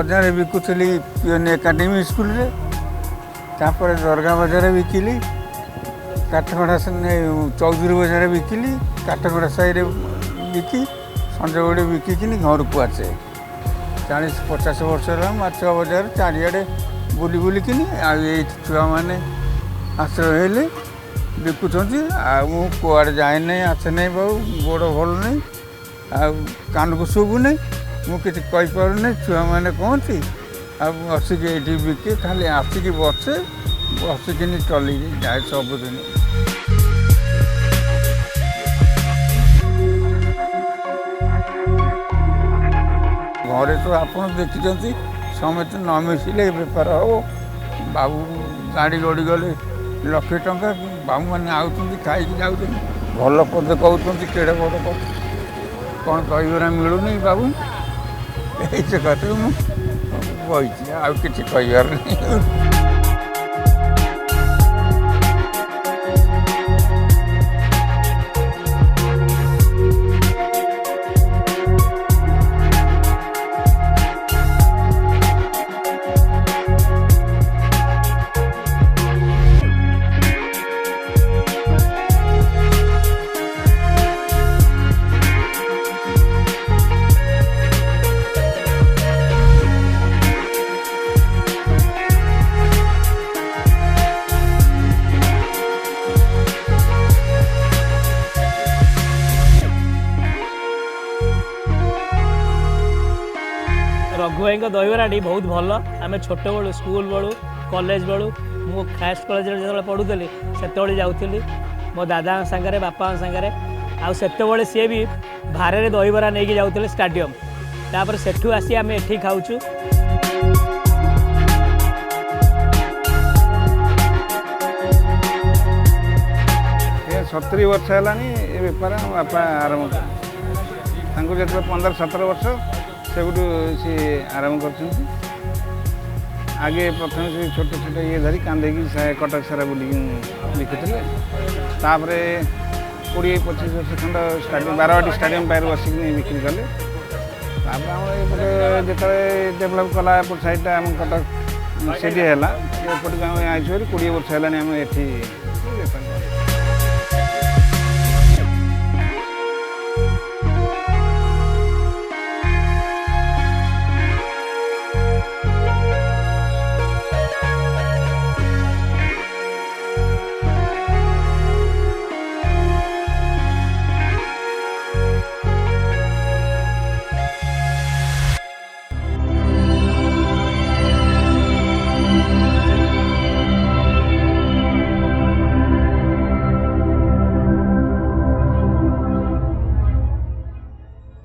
बजार बिकुली PN academy school रे तापर दरगाह बजार बिकिली काठगड़ा चौधरी बजार बिकिली काठगड़ा साई बिकी संजगड़े बिकिनी घर को आसे 40-50 वर्ष माछ बजार चारिड़े बुली बुलिकिनी छुआ मैंने आश्रय हेले बिकुंट कुआड़े जाए नहीं आसे नहीं बाबू गोड़ भल नहीं कान को शुभु नहीं मुझे कहीपरूनी छुआ मैंने कहती आसिक ये बिके खाली आसिक बसे बसिकिन चली जाए सबुदिन घरे तो आप देखी समस्त न मिसिले बेपार हो बाबू गाड़ी गड़ी गले लक्षे टंका बाबू मैंने आउट खाई जाऊँ भल पदे कहते केड़े बड़ कौन कहना मिलूनी बाबू ये कथा मुझे आउ कि कहबार नहीं। रघु भाई दहीबराटी बहुत भल आम छोट बड़ू स्कूल बड़ू कॉलेज बड़ू मु फास्ट कॉलेज जो पढ़ुली से जाऊँगी मो दादा सांगे बापा सांगे आते सी भी भारे दहीबरा नहीं जाऊँ स्टाडियम तापर सेठू आसी आम एठी खाऊँ। 70 वर्ष है बेपार बापा आरंभ जो 15-17 वर्ष से सी आरंभ कर आगे प्रथम से छोट छोट ये धरी कांदे कटक सारा बुल लिखुले 20-25 वर्ष खंड स्टाडियम 12 स्टाडियम पार बसिक बिक्री कले जो डेभलप कला एपट साइडटा आम कटक सीढ़ी है एपट 20 वर्ष है आम ये